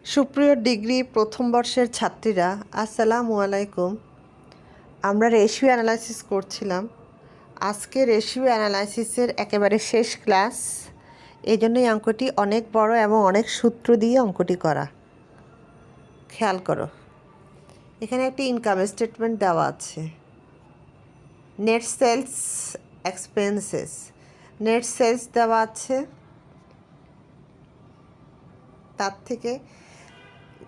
সুপ্রিয় ডিগ্রি প্রথম বর্ষের ছাত্রীরা, আসসালামু আলাইকুম। আমরা রেশিও অ্যানালাইসিস করছিলাম। আজকে রেশিও অ্যানালাইসিসের একেবারে শেষ ক্লাস, এই জন্যই অঙ্কটি অনেক বড় এবং অনেক সূত্র দিয়ে অঙ্কটি করা। খেয়াল করো, এখানে একটি ইনকাম স্টেটমেন্ট দেওয়া আছে। Net sales expenses, net sales দেওয়া আছে, তার থেকে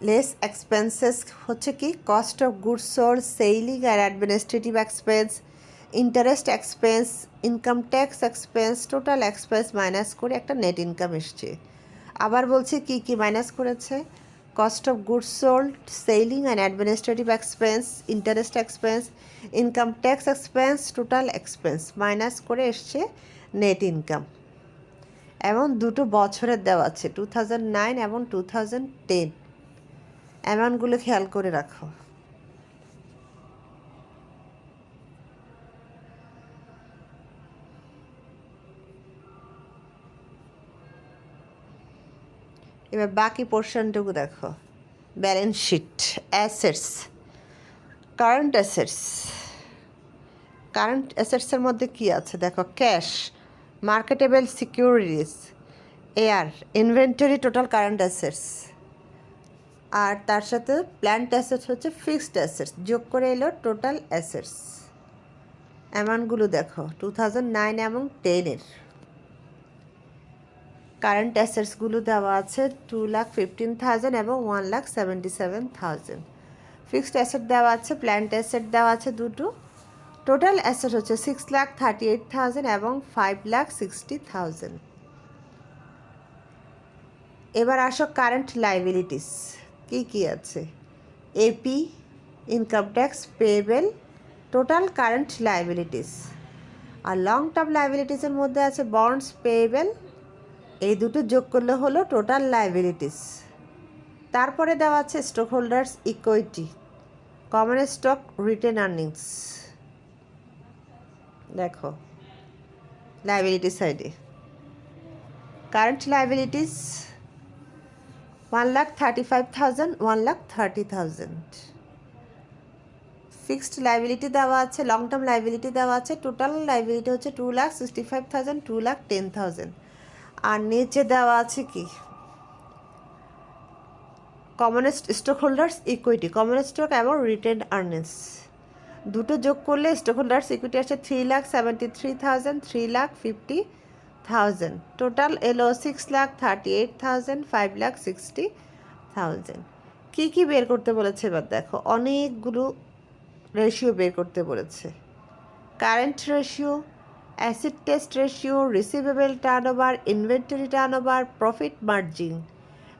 লেস এক্সপেন্সেস হচ্ছে কি cost of goods sold, selling আর administrative expense, interest expense, income tax expense, total expense minus করে একটা নেট ইনকাম এসছে। আবার বলছে কি কি মাইনাস করেছে, cost of goods sold, selling and administrative expense, interest expense, income tax expense, total expense minus করে এসছে নেট ইনকাম। এবং দুটো বছরের দেওয়া আছে, 2009 এবং 2010। অ্যামাউন্টগুলো খেয়াল করে রাখো। এবার বাকি পোর্শনটুকু দেখো। Balance sheet, assets, current assets. Current অ্যাসেটসের মধ্যে কি আছে দেখো, cash, marketable securities, AR, inventory, total current assets. আর তার সাথে প্ল্যান্ট অ্যাসেটস হচ্ছে ফিক্সড অ্যাসেটস, যোগ করে এলো টোটাল অ্যাসেটস। অ্যামাউন্টগুলো দেখো 2009 এবং 10-এর। কারেন্ট অ্যাসেটসগুলো দেওয়া আছে 2,15,000 এবং 1,77,000। ফিক্সড অ্যাসেট দেওয়া আছে, প্ল্যান্ট অ্যাসেট দেওয়া আছে দুটো। টোটাল অ্যাসেট হচ্ছে 6,38,000 এবং 5,60,000। এবার আসো কারেন্ট লাইবিলিটিস, কী কী আছে, AP, income tax payable, total current liabilities. আর লং টার্ম লাইবিলিটিসের মধ্যে আছে বন্ডস পেয়েবেল, এই দুটো যোগ করলে হলো টোটাল লাইবিলিটিস। তারপরে দেওয়া আছে stock holders equity, common stock, written earnings. দেখো লাইবিলিটি সাইডে কারেন্ট লাইবিলিটিস 1,35,000, 1,30,000। ফিক্সড লাইবিলিটি দেওয়া আছে, লং টার্ম লাইবিলিটি দেওয়া আছে, টোটাল লাইবিলিটি হচ্ছে 2,65,000, 2,10,000। আর নিচে দেওয়া আছে কি common stock holders equity, common stock এবং রিটেন আর্নিংস। দুটো যোগ করলে স্টক হোল্ডার্স ইকুইটি আসছে 3,73,000, 3,50,000। টোটাল এলো 6,38,000, 5,60,000। কী কী বের করতে বলেছে এবার দেখো, অনেকগুলো রেশিও বের করতে বলেছে। Current ratio, asset test ratio, receivable turnover, inventory turnover, profit margin,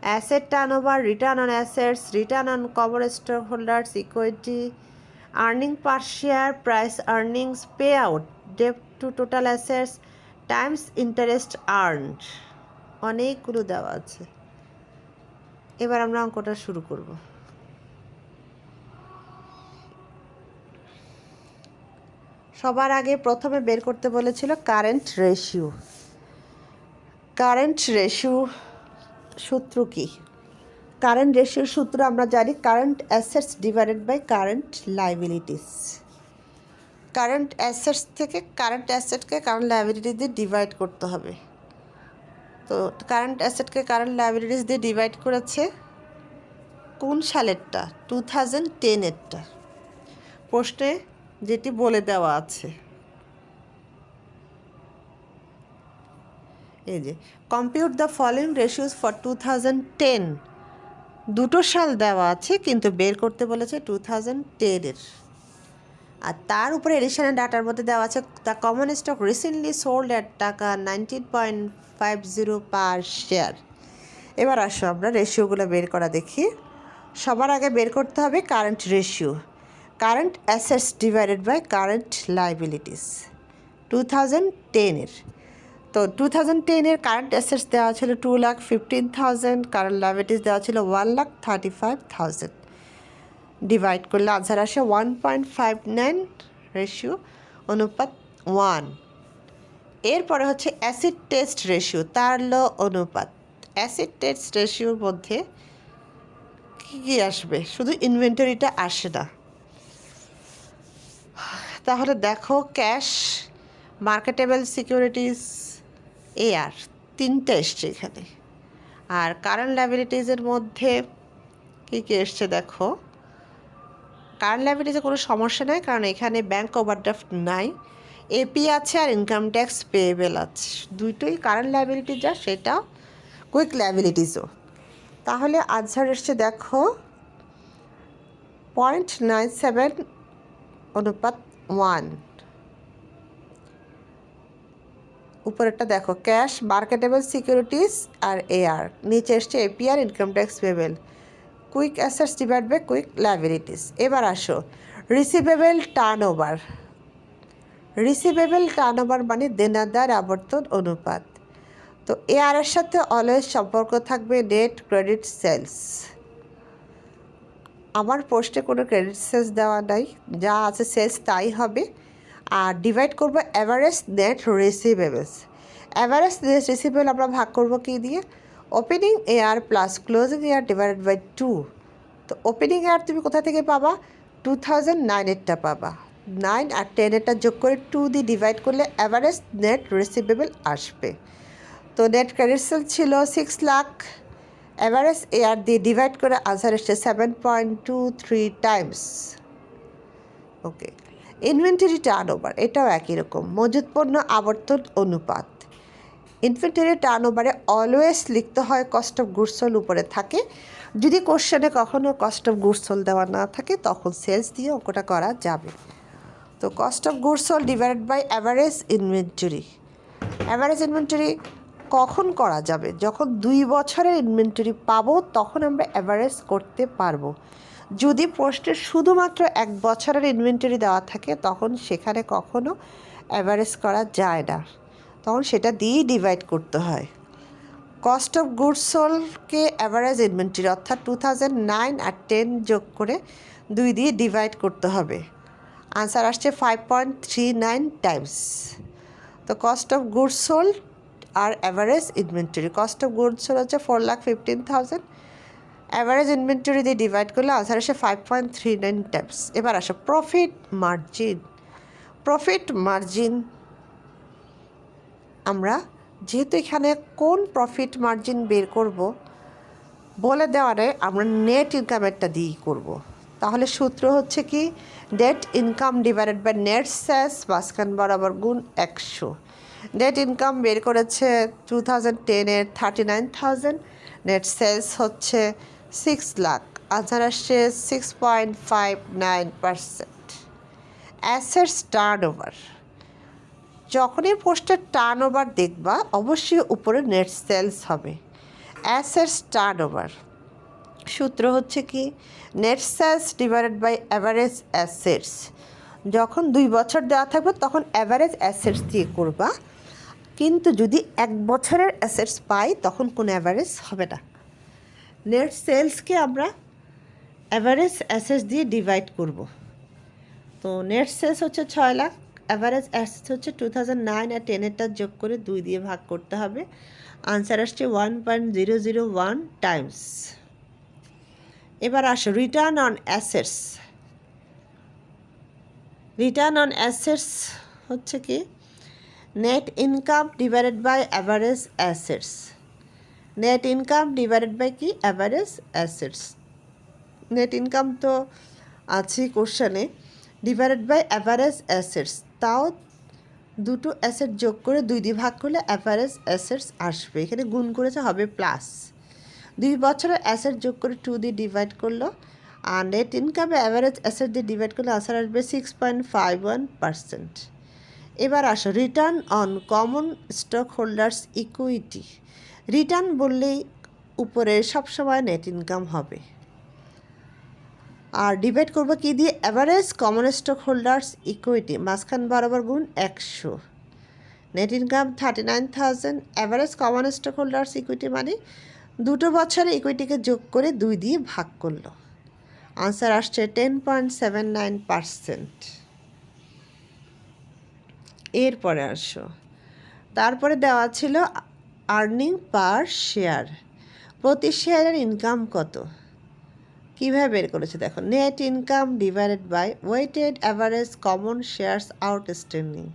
asset turnover, return on assets, return on common stock holders equity, earning per share, price earnings, pay out, debt to total assets, times interest earned. অনেকগুলো দেওয়া আছে। এবার আমরা অঙ্কটা শুরু করব। সবার আগে প্রথমে বের করতে বলেছিল কারেন্ট রেশিও। কারেন্ট রেশিও সূত্র কি? কারেন্ট রেশিওর সূত্র আমরা জানি, current assets divided by current liabilities. Current assets থেকে কারেন্ট অ্যাসেটকে কারেন্ট লাইবিলিটিস দিয়ে ডিভাইড করতে হবে। তো কারেন্ট অ্যাসেটকে কারেন্ট লাইবিলিটিস দিয়ে ডিভাইড করেছে কোন সালেরটা? 2010-এরটা। প্রশ্নে যেটি বলে দেওয়া আছে, এই যে compute the following ratios for 2010। দুটো সাল দেওয়া আছে কিন্তু বের করতে বলেছে 2010-এর। আর তার উপরে এডিশনাল ডাটার মধ্যে দেওয়া আছে the common stock recently sold at টাকা 19.50 পার শেয়ার। এবার আসো আমরা রেশিওগুলো বের করা দেখি। সবার আগে বের করতে হবে current ratio, current assets divided by current liabilities 2010-এর। তো 2010-এর কারেন্ট অ্যাসেটস দেওয়া ছিল 2,15,000, কারেন্ট লাইবিলিটিস দেওয়া ছিল 1,35,000। ডিভাইড করলে আনসার আসে 1.59 রেশিও অনুপাত 1। এরপরে হচ্ছে অ্যাসিড টেস্ট রেশিও, তার অনুপাত। অ্যাসিড টেস্ট রেশিওর মধ্যে কী আসবে, শুধু ইনভেন্টরিটা আসে না। তাহলে দেখো ক্যাশ, মার্কেটেবল সিকিউরিটিজ, এআর, তিনটে এসছে এখানে। আর কারেন্ট লায়াবিলিটিজের মধ্যে কী কী এসছে দেখো। কারেন্ট লায়াবিলিটিজে কোনো সমস্যা নেই, কারণ এখানে ব্যাংক ওভারড্রাফট নাই, এপি আছে আর ইনকাম ট্যাক্স পেয়েবেল আছে, দুটোই কারেন্ট লায়াবিলিটি যা সেটা কুইক লায়াবিলিটিসও। তাহলে আনসার এসছে দেখো 0.97:1। উপরেরটা দেখো ক্যাশ, মার্কেটেবল সিকিউরিটিজ আর এআর, নিচে এসছে APR, income tax payable, quick assets divide by quick liabilities. এবার আসো রিসিভেবল টার্নওভার। রিসিভেবল টার্নওভার মানে দেনাদার আবর্তন অনুপাত। তো এআর এর সাথে অলওয়েজ সম্পর্ক থাকবে নেট ক্রেডিট সেলস। আমার পোস্টে কোনো ক্রেডিট সেলস দেওয়া নাই, যা আছে সেলস তাই হবে। আর ডিভাইড করবো average net receivables. Average net receivable আমরা ভাগ করবো কী দিয়ে, opening AR plus closing AR divided by 2। তো ওপেনিং এআর তুমি কোথা থেকে পাবা, 2009-এরটা পাবা, 9 আর 10-এরটা যোগ করে 2 দিয়ে ডিভাইড করলে অ্যাভারেজ নেট রিসিভেবল আসবে। তো নেট ক্রেডিট সেল ছিল 6 লাখ, অ্যাভারেজ এআর দিয়ে ডিভাইড করে আনসার এসছে 7.23 টাইমস। ওকে, ইনভেন্টরি টার্নওভার, এটাও একই রকম, মজুত পণ্য আবর্তন অনুপাত। ইনভেন্টরি টার্নওভারে অলওয়েজ লিখতে হয় কস্ট অফ গুডস সোল্ড উপরে থাকে। যদি কোশ্চেনে কখনও কস্ট অফ গুডস সোল্ড দেওয়া না থাকে তখন সেলস দিয়ে অঙ্কটা করা যাবে। তো cost of goods sold divided by average inventory. Average inventory কখন করা যাবে, যখন 2 বছরের ইনভেন্টরি পাবো তখন আমরা অ্যাভারেজ করতে পারবো। যদি পোস্টে শুধুমাত্র 1 বছরের ইনভেন্টরি দেওয়া থাকে তখন সেখানে কখনো অ্যাভারেজ করা যায় না, তখন সেটা দিয়েই ডিভাইড করতে হয়। কস্ট অফ গুডস সোল্ডকে অ্যাভারেজ ইনভেন্টরি অর্থাৎ 2009 আর 10 যোগ করে 2 দিয়ে ডিভাইড করতে হবে। আনসার আসছে 5.39 টাইমস। তো কস্ট অফ গুডস সোল্ড আর average inventory, cost of goods sold হচ্ছে 4,15,000, অ্যাভারেজ ইনভেন্টরি দিয়ে ডিভাইড করলে আনসার আসে 5.39 টাইমস। এবার আসো প্রফিট মার্জিন। প্রফিট মার্জিন আমরা যেহেতু এখানে কোন প্রফিট মার্জিন বের করব বলে দেওয়া নেই, আমরা নেট ইনকামেরটা দিয়েই করব। তাহলে সূত্র হচ্ছে কি, net income divided by net sales মাঝখান বরাবর গুণ 100। নেট ইনকাম বের করেছে 2010-এর 39,000, নেট সেলস হচ্ছে 6 লাখ, আনসার আসছে 6.59%। অ্যাসেটস টার্নওভার, যখনই পোস্টের টার্নওভার দেখবা অবশ্যই উপরে নেট সেলস হবে। অ্যাসেটস টার্নওভার সূত্র হচ্ছে কি, net sales divided by average assets. যখন 2 বছর দেওয়া থাকবে তখন অ্যাভারেজ অ্যাসেটস দিয়ে করবা, কিন্তু যদি 1 বছরের অ্যাসেটস পাই তখন কোনো অ্যাভারেজ হবে না। নেট সেলসকে আমরা অ্যাভারেজ অ্যাসেটস দিয়ে ডিভাইড করব। তো নেট সেলস হচ্ছে 6 লাখ, অ্যাভারেজ অ্যাসেটস হচ্ছে 2009 আর 10-এরটা যোগ করে 2 দিয়ে ভাগ করতে হবে। আনসার আসছে 1.001 টাইমস। এবার আসো return on assets. Return on assets হচ্ছে কি, net income divided by average assets. Net income divided by কি, অ্যাভারেজ অ্যাসেটস। নেট ইনকাম তো আছে কোশ্চেনে, ডিভাইডেড বাই অ্যাভারেজ অ্যাসেটস, তাও দুটো অ্যাসেট যোগ করে 2 দিয়ে ভাগ করলে অ্যাভারেজ অ্যাসেটস আসবে। এখানে গুণ করেছে হবে প্লাস, 2 বছরের অ্যাসেট যোগ করে 2 দিয়ে ডিভাইড করলো, আর নেট ইনকামে অ্যাভারেজ অ্যাসেট দিয়ে ডিভাইড করলে আনসার আসবে 6.51%। এবার আসো return on common stock holders equity. Return বললেই উপরে সবসময় নেট ইনকাম হবে, আর ডিভাইড করবো কি দিয়ে, average common stock holders equity মাঝখান বরাবর গুণ 100। Net income 39,000, average common stock holders equity মানে 2 বছরে ইকুইটিকে যোগ করে 2 দিয়ে ভাগ করলো, আনসার আসছে 10.79%। এরপরে আসো, তারপরে দেওয়া ছিল আর্নিং পার শেয়ার, প্রতি শেয়ারের ইনকাম কত। কীভাবে বের করেছে দেখো, net income divided by weighted average common shares outstanding.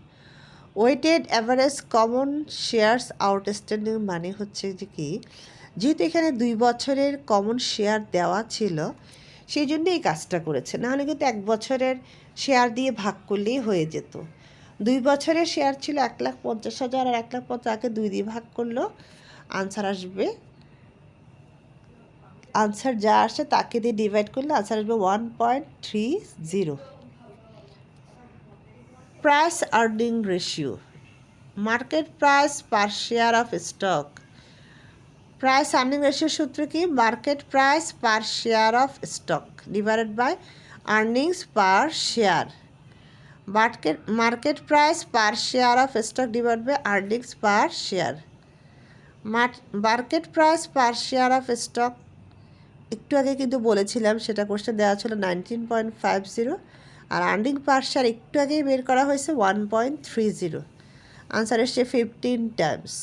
Weighted average common shares outstanding মানে হচ্ছে যে কি, যেহেতু এখানে 2 বছরের কমন শেয়ার দেওয়া ছিল সেই জন্য এই কাজটা করেছে, নাহলে কিন্তু 1 বছরের শেয়ার দিয়ে ভাগ করলেই হয়ে যেত। 2 বছরের শেয়ার ছিল 1,50,000 আর 1,50,000 তাকে 2 দিয়ে ভাগ করলেও আনসার আসবে, আনসার যা আসে তাকে দিয়ে ডিভাইড করলে আনসার আসবে 1.30। Price earning ratio, market price per share of stock. Price earning রেশিওর সূত্র কি, market price per share of stock divided by earnings per share. Market price per share of stock divide by earnings per share. Market price per share of stock একটু আগে কিন্তু বলেছিলাম, সেটা question দেওয়া ছিল 19.50, আর আর্নিং পার শেয়ার একটু আগেই বের করা হয়েছে 1.30। আনসার এসছে 15 times.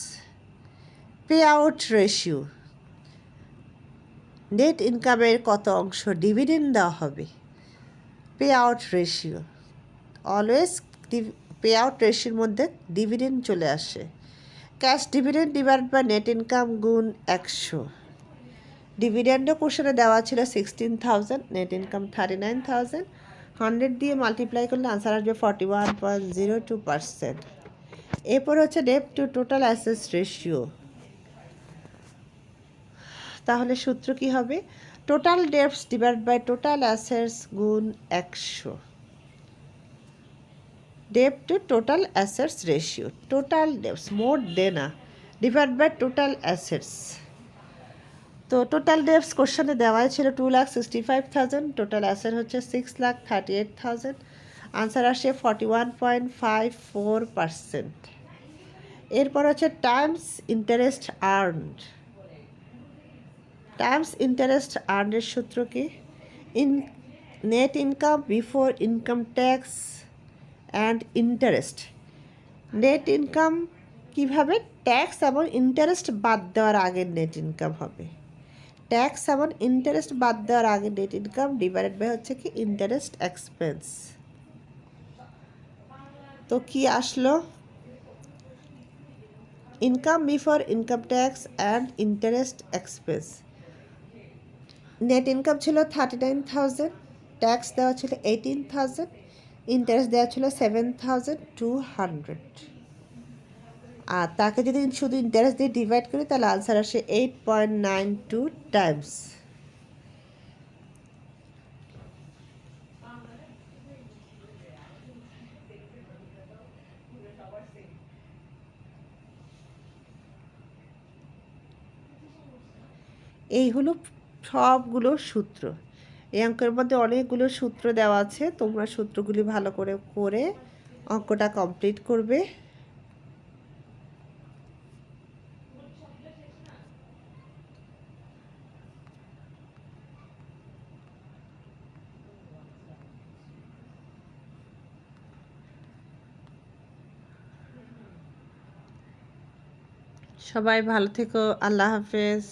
Payout ratio, net ইনকামের কত অংশ ডিভিডেন্ড দেওয়া হবে। Payout ratio always, payout রেশিওর মধ্যে ডিভিডেন্ড চলে আসে। Cash dividend divide by net income গুণ 100। ডিভিডেন্ডও কোশ্চেনে দেওয়া ছিল 16,000, নেট ইনকাম 39,000, 100 দিয়ে মাল্টিপ্লাই করলে আনসার আসবে 41.02%। এরপর হচ্ছে debt to total assets ratio. তাহলে সূত্র কি হবে, total debts divide by total assets গুণ 100। Debt to total assets ratio, total debts মোট দেনা ডিভাইড বাই টোটাল অ্যাসেটস। তো টোটাল ডেটস কোশ্চেনে দেওয়াই ছিল 2,65,000, টোটাল অ্যাসেট হচ্ছে 6,38,000, আনসার আসে 41.54%। এরপর হচ্ছে times interest earned. Times interest আর্নের সূত্র কি, net income before income tax and interest. Net income কিভাবে, ট্যাক্স এবং ইন্টারেস্ট বাদ দেওয়ার আগে নেট ইনকাম হবে। ট্যাক্স এবং ইন্টারেস্ট বাদ দেওয়ার আগে নেট ইনকাম ডিভাইডেড বাই হচ্ছে কি ইন্টারেস্ট এক্সপেন্স। তো কি আসলো, income before income tax and interest expense. Net income ছিল 39,000, ট্যাক্স দেওয়া ছিল 18,000, ইন্টারেস্ট দেওয়া ছিল 7,200, আর তাকে যদি শুধু ইন্টারেস্ট দিয়ে ডিভাইড করি তাহলে আনসার আসে 8.92 টাইমস। এই হলো সবগুলো সূত্র। এই অঙ্কের মধ্যে অনেকগুলো সূত্র দেওয়া আছে, তোমরা সূত্রগুলি ভালো করে করে অঙ্কটা কমপ্লিট করবে। সবাই ভালো থেকো, আল্লাহ হাফেজ।